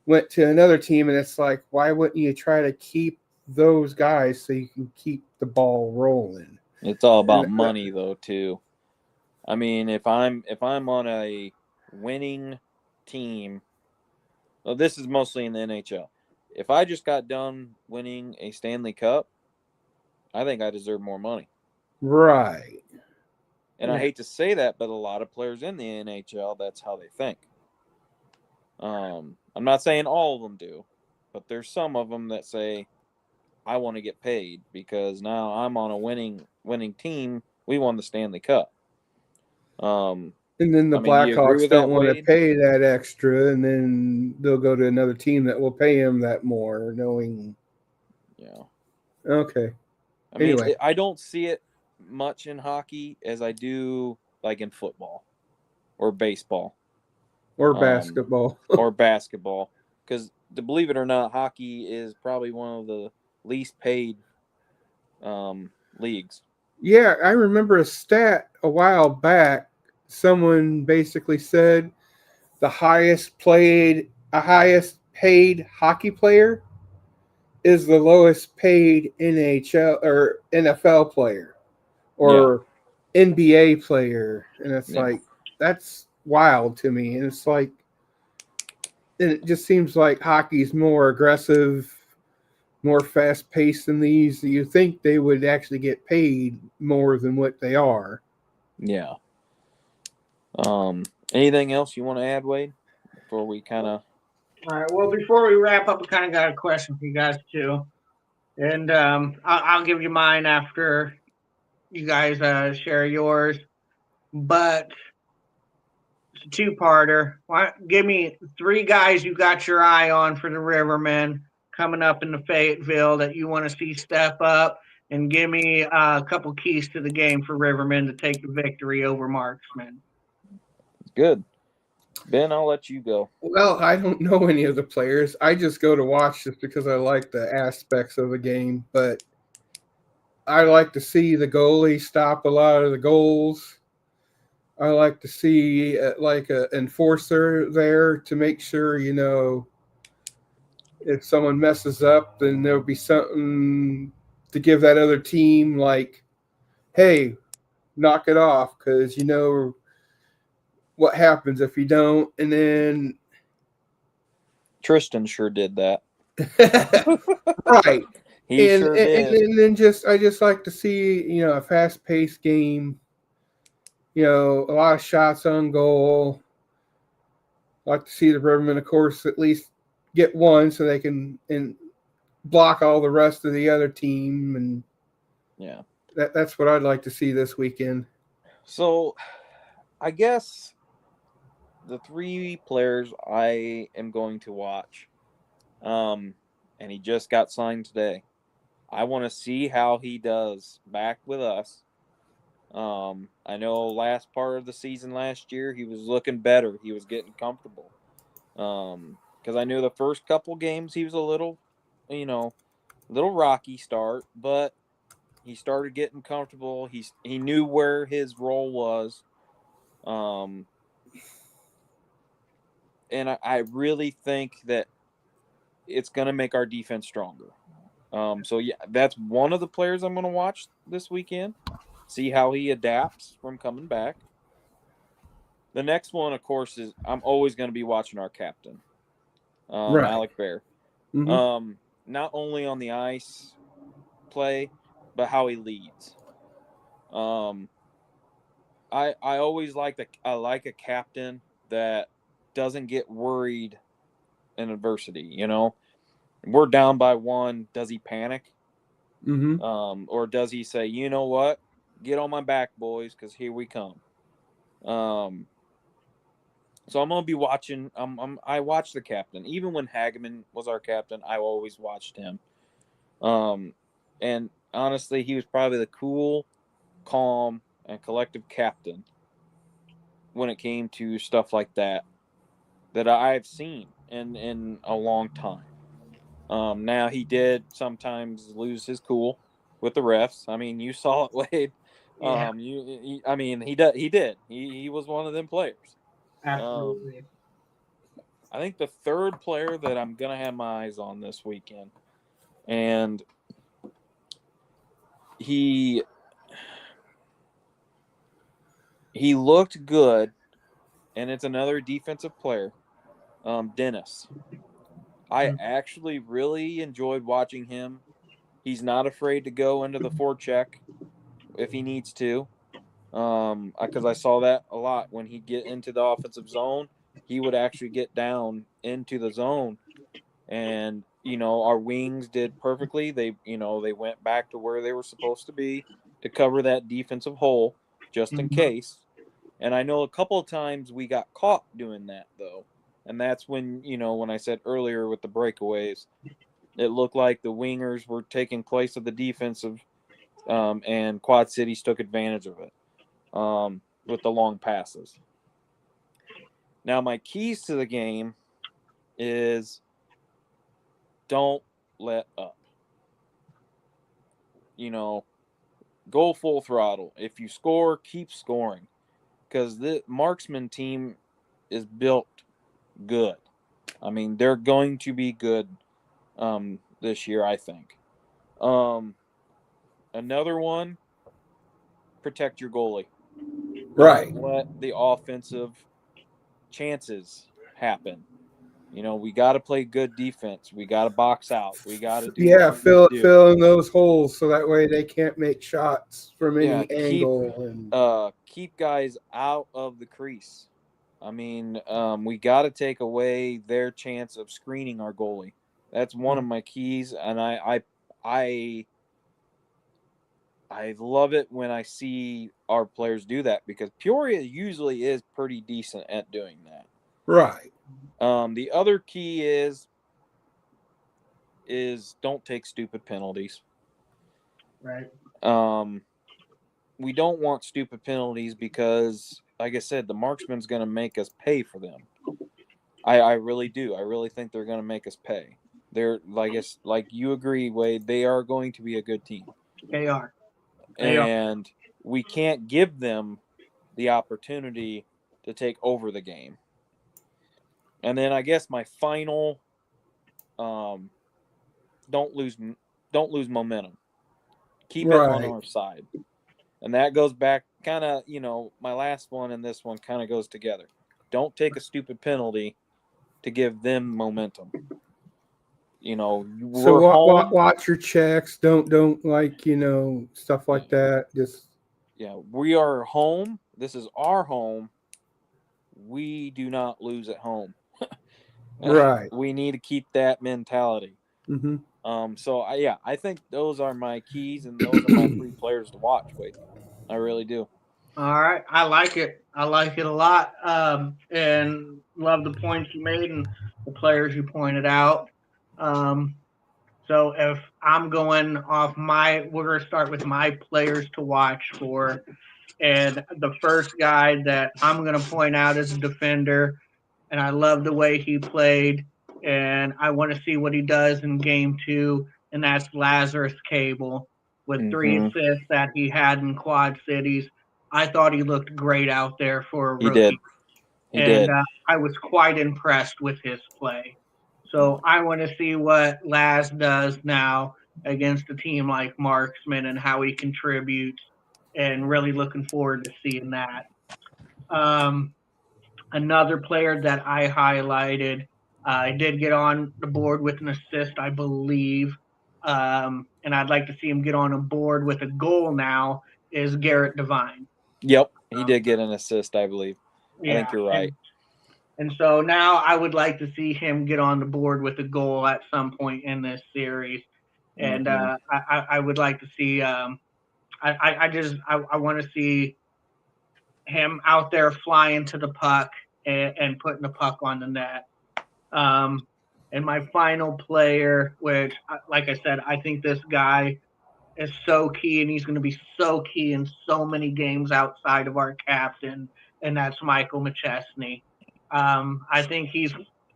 S2: went to another team, and it's like, why wouldn't you try to keep those guys so you can keep the ball rolling?
S1: It's all about
S2: And,
S1: money, though, too. I mean, if I'm on a winning team, well, this is mostly in the NHL. If I just got done winning a Stanley Cup, I think I deserve more money.
S2: right.
S1: And I hate to say that, but a lot of players in the NHL, that's how they think. I'm not saying all of them do, but there's some of them that say, I want to get paid because now I'm on a winning team. We won the Stanley Cup.
S2: And then the
S1: I mean, do you agree
S2: Blackhawks
S1: with
S2: don't
S1: that,
S2: want to
S1: Wade?
S2: pay that extra, and then they'll go to another team that will pay him that more, knowing.
S1: Yeah.
S2: Okay.
S1: I mean,
S2: Anyway,
S1: I don't see it much in hockey as I do like in football or baseball
S2: or basketball.
S1: or basketball. Because believe it or not, hockey is probably one of the least paid leagues.
S2: Yeah, I remember a stat a while back. Someone basically said the highest paid hockey player is the lowest paid NHL or NFL player
S1: Yeah.
S2: or NBA player, and it's
S1: Yeah.
S2: like that's wild to me. And it's like it just seems like hockey's more aggressive, more fast paced than these. You think they would actually get paid more than what they are.
S1: Yeah. Anything else you want to add, Wade, before we kind of?
S3: All right. Well, before we wrap up, I kind of got a question for you guys too, and I'll give you mine after you guys share yours. But it's a two-parter. Give me 3 guys you got your eye on for the Rivermen coming up in the Fayetteville that you want to see step up, and give me a couple keys to the game for Rivermen to take the victory over Marksmen.
S1: Good. Ben, I'll let you go.
S2: Well, I don't know any of the players. I just go to watch just because I like the aspects of the game. But I like to see the goalie stop a lot of the goals. I like to see like an enforcer there to make sure, if someone messes up, then there'll be something to give that other team like, hey, knock it off, because you know what happens if you don't. And then
S1: Tristan sure did that.
S2: right.
S1: He sure did.
S2: And then I just like to see, a fast paced game, a lot of shots on goal. I like to see the Rivermen, of course, at least get one so they can block all the rest of the other team. And
S1: Yeah.
S2: that's what I'd like to see this weekend.
S1: So, I guess the 3 players I am going to watch, and he just got signed today. I want to see how he does back with us. I know last part of the season last year he was looking better. He was getting comfortable. Because I knew the first couple games he was a little rocky start, but He started getting comfortable. He knew where his role was. And I really think that it's going to make our defense stronger. So, yeah, that's one of the players I'm going to watch this weekend, see how he adapts from coming back. The next one, of course, is I'm always going to be watching our captain,
S2: Right.
S1: Alec Bear.
S2: Mhm.
S1: Not only on the ice play, but how he leads. I always like a captain that doesn't get worried in adversity. You know, we're down by one. Does he panic?
S2: Mhm.
S1: Or does he say, you know what, get on my back, boys, because here we come. So I'm gonna be watching. I watched the captain. Even when Hageman was our captain, I always watched him. And honestly, he was probably the cool, calm, and collective captain when it came to stuff like that I've seen in a long time. Now he did sometimes lose his cool with the refs. I mean, you saw it, Wade.
S3: Yeah,
S1: I mean, he did. He was one of them players. Um,
S3: absolutely.
S1: I think the third player that I'm gonna have my eyes on this weekend, and he looked good, and it's another defensive player, Dennis. I actually really enjoyed watching him. He's not afraid to go into the forecheck if he needs to. Because I saw that a lot when he'd get into the offensive zone, he would actually get down into the zone, and our wings did perfectly. They went back to where they were supposed to be to cover that defensive hole just in
S3: Mhm.
S1: case. And I know a couple of times we got caught doing that though, and that's when I said earlier with the breakaways, it looked like the wingers were taking place of the defensive, and Quad Cities took advantage of it. With the long passes. Now, my keys to the game is don't let up. Go full throttle. If you score, keep scoring, because the marksman team is built good. I mean, they're going to be good this year, I think. Another one, protect your goalie.
S2: Right.
S1: Don't let the offensive chances happen. We got to play good defense. We got to box out. We got to do what
S2: Yeah,
S1: we need to do.
S2: fill in those holes so that way they can't make shots from
S1: Yeah,
S2: any angle. And
S1: keep guys out of the crease. I mean, we got to take away their chance of screening our goalie. That's one of my keys, and I love it when I see our players do that, because Peoria usually is pretty decent at doing that.
S2: right.
S1: The other key is don't take stupid penalties.
S3: Right.
S1: We don't want stupid penalties because, like I said, the marksman's going to make us pay for them. I really do. I really think they're going to make us pay. They're like you agree, Wade. They are going to be a good team,
S3: They are.
S1: and we can't give them the opportunity to take over the game. And then I guess my final, don't lose momentum. Keep it on
S2: Right.
S1: our side. And that goes back kind of, my last one and this one kind of goes together. Don't take a stupid penalty to give them momentum.
S2: So
S1: We're home.
S2: watch your checks. Don't stuff like that. Just
S1: Yeah, we are home. This is our home. We do not lose at home.
S2: right.
S1: We need to keep that mentality.
S2: Mm-hmm.
S1: So I think those are my keys, and those are my three players to watch. Wait, I really do.
S3: All right, I like it. I like it a lot, and love the points you made and the players you pointed out. Um, so if I'm going off we're going to start with my players to watch for, and the first guy that I'm going to point out is a defender, and I love the way he played, and I want to see what he does in game 2, and that's Lazarus Cable. with 3 assists that he had in Quad Cities. I thought he looked great out there for a rookie.
S1: He did.
S3: I was quite impressed with his play. So I want to see what Laz does now against a team like Marksman and how he contributes, and really looking forward to seeing that. Another player that I highlighted, I did get on the board with an assist, I believe, and I'd like to see him get on a board with a goal now, is Garrett Devine.
S1: Yep, he did get an assist, I believe. I think you're right.
S3: And so now I would like to see him get on the board with a goal at some point in this series. And I would like to see I want to see him out there flying to the puck and putting the puck on the net. And my final player, which, like I said, I think this guy is so key, and he's going to be so key in so many games outside of our captain, and that's Michael McChesney. I think he's,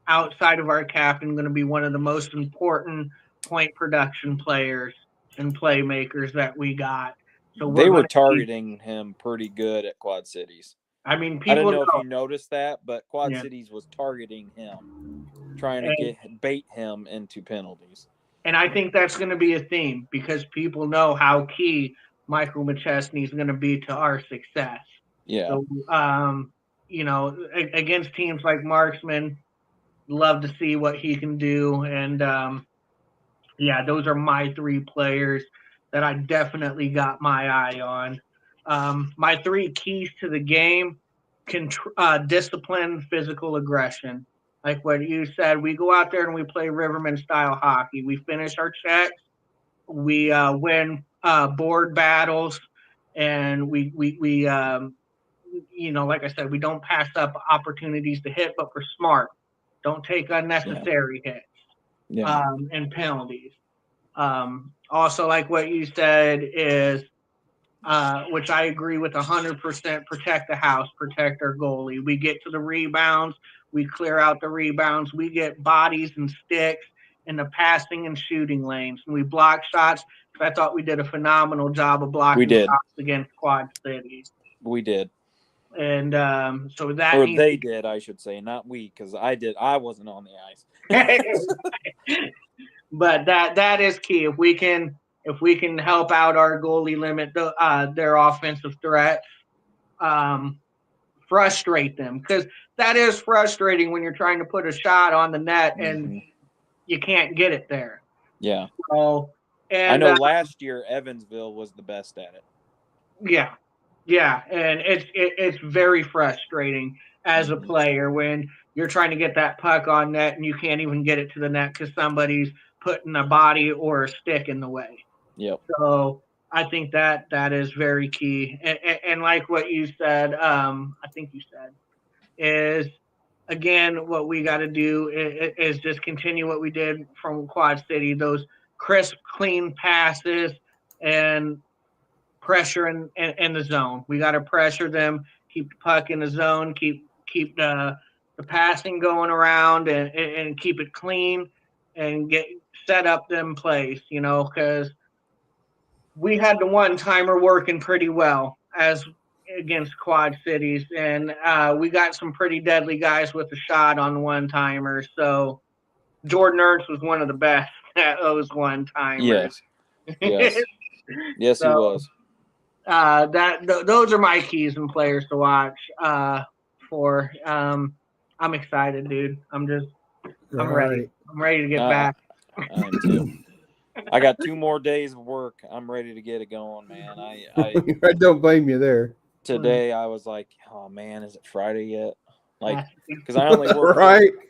S3: outside of our captain, going to be one of the most important point production players and playmakers that we got. So
S1: they were targeting him pretty good at Quad Cities.
S3: I mean,
S1: I don't know if you noticed that, but Quad Cities was targeting him, trying to bait him into penalties.
S3: And I think that's going to be a theme, because people know how key Michael McChesney is going to be to our success.
S1: Yeah.
S3: So, against teams like Marksman, love to see what he can do. And, those are my 3 players that I definitely got my eye on. My 3 keys to the game: discipline, physical aggression. Like what you said, we go out there and we play Riverman-style hockey. We finish our checks. We win board battles. And we like I said, we don't pass up opportunities to hit, but we're smart. Don't take unnecessary hits and penalties. Also, like what you said is, which I agree with 100%, protect the house, protect our goalie. We get to the rebounds. We clear out the rebounds. We get bodies and sticks in the passing and shooting lanes. And we block shots. I thought we did a phenomenal job of blocking shots against Quad Cities.
S1: We did.
S3: And so that
S1: – or they did, I should say, not we, because I wasn't on the ice.
S3: But that is key. If we can help out our goalie, limit their offensive threats, frustrate them, because that is frustrating when you're trying to put a shot on the net and you can't get it there.
S1: Yeah.
S3: So, and
S1: I know last year Evansville was the best at it.
S3: Yeah, and it's very frustrating as a player when you're trying to get that puck on net and you can't even get it to the net because somebody's putting a body or a stick in the way.
S1: Yep.
S3: So I think that is very key. And like what you said, I think you said, is, again, what we got to do is just continue what we did from Quad City, those crisp, clean passes and pressure in the zone. We got to pressure them, keep the puck in the zone, keep the passing going around, and keep it clean and set up them plays, because we had the one-timer working pretty well as against Quad Cities, and we got some pretty deadly guys with a shot on one-timers. So Jordan Ernst was one of the best at those one-timers.
S1: Yes. Yes, so, he was.
S3: Those are my keys and players to watch for. I'm excited, dude. I'm ready. I'm ready to get back.
S1: I am too. I got 2 more days of work. I'm ready to get it going, man.
S2: I don't blame you there.
S1: Today I was like, oh man, is it Friday yet? Like, because I only work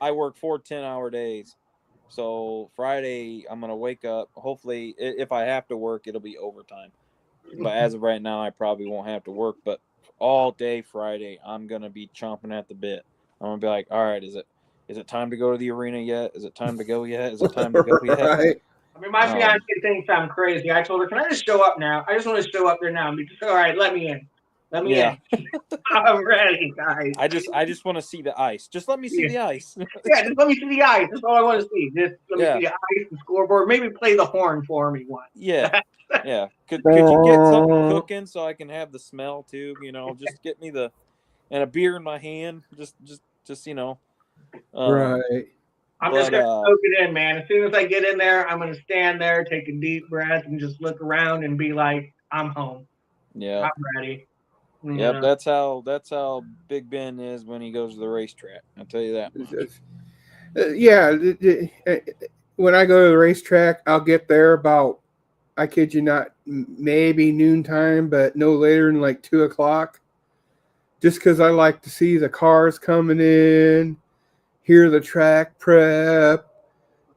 S1: I work 4 10-hour days. So Friday I'm gonna wake up. Hopefully, if I have to work, it'll be overtime. But as of right now, I probably won't have to work. But all day Friday, I'm gonna be chomping at the bit. I'm gonna be like, all right, is it time to go to the arena yet? Is it time to go yet? Is it time to go yet?
S2: Right.
S3: I mean, my fiance thinks I'm crazy. I told her, can I just show up now? I just want to show up there now. All right, let me in. Let me in. I'm ready, guys.
S1: I just want to see the ice. Just let me see the ice.
S3: Yeah, just let me see the ice. That's all I want to see. Just let me see the ice and scoreboard. Maybe play the horn for me once.
S1: Yeah. Yeah. Could you get something cooking so I can have the smell too? Just get me and a beer in my hand. Just
S2: Right.
S3: I'm just gonna soak it in, man. As soon as I get in there, I'm gonna stand there, take a deep breath, and just look around and be like, "I'm home.
S1: Yeah,
S3: I'm ready."
S1: Yep, that's how Big Ben is when he goes to the racetrack. I'll tell you that.
S2: When I go to the racetrack, I'll get there about, I kid you not, maybe noontime, but no later than like 2:00. Just because I like to see the cars coming in, hear the track prep,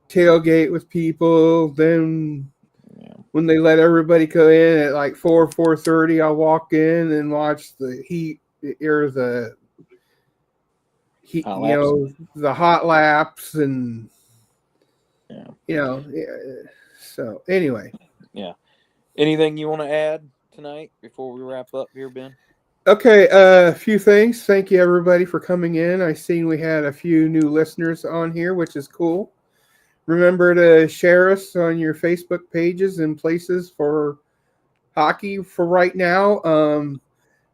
S2: tailgate with people. Then when they let everybody go in at like 4:30, I'll walk in and watch the heat or the heat, the hot laps and So anyway,
S1: Anything you want to add tonight before we wrap up here, Ben?
S2: Okay, a few things. Thank you, everybody, for coming in. I seen we had a few new listeners on here, which is cool. Remember to share us on your Facebook pages and places for hockey for right now.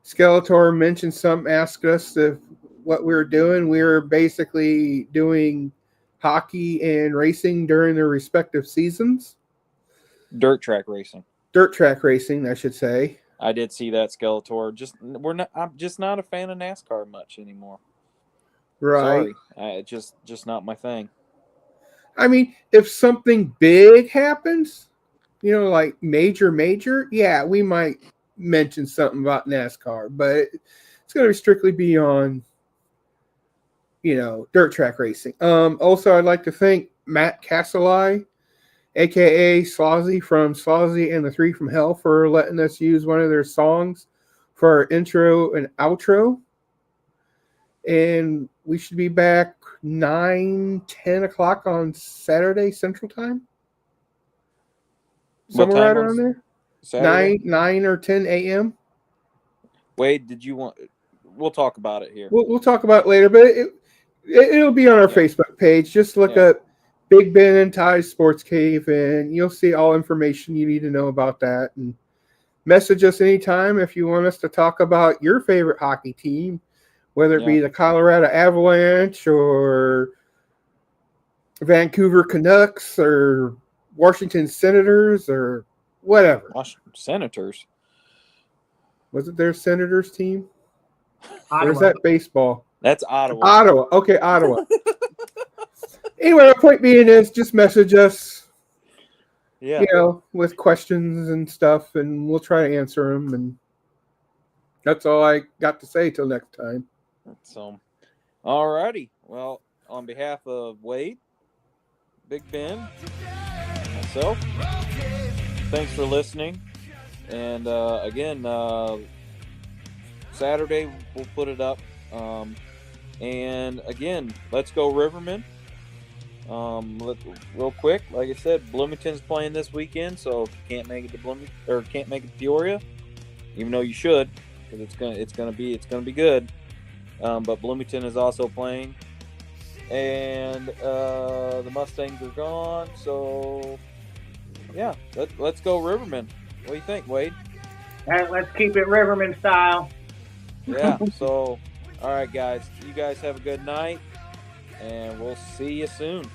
S2: Skeletor mentioned something, asked us what we were doing. We were basically doing hockey and racing during their respective seasons.
S1: Dirt track racing,
S2: I should say.
S1: I did see that, Skeletor. I'm just not a fan of NASCAR much anymore.
S2: Right.
S1: Sorry, just not my thing.
S2: I mean, if something big happens, like major, yeah, we might mention something about NASCAR, but it's going to strictly be on, dirt track racing. Also, I'd like to thank Matt Casselai, a.k.a. Slozzy from Slozzy and the Three from Hell, for letting us use one of their songs for our intro and outro. And we should be back 9-10 o'clock on Saturday Central Time. Somewhere right around there. Saturday? 9 or 10 a.m.
S1: Wade, we'll talk about it here.
S2: We'll talk about it later, but it'll be on our Facebook page. Just look up Big Ben and Ty's Sports Cave, and you'll see all information you need to know about that. And message us anytime if you want us to talk about your favorite hockey team, whether it be the Colorado Avalanche or Vancouver Canucks or Washington Senators or whatever.
S1: Washington Senators?
S2: Was it their Senators team? Or is that baseball?
S1: That's Ottawa.
S2: Ottawa. Okay, Ottawa. Anyway, the point being is just message us, with questions and stuff, and we'll try to answer them. And that's all I got to say till next time.
S1: So, all righty. Well, on behalf of Wade, Big Ben, myself, thanks for listening. And again, Saturday we'll put it up. And again, let's go Rivermen. Real quick, like I said, Bloomington's playing this weekend, so if you can't make it to Bloomington or can't make it to Peoria, even though you should, because it's gonna be good. But Bloomington is also playing, and the Mustangs are gone. So yeah, let's go Rivermen. What do you think, Wade?
S3: Let's keep it Riverman style.
S1: Yeah. So all right, guys. You guys have a good night, and we'll see you soon.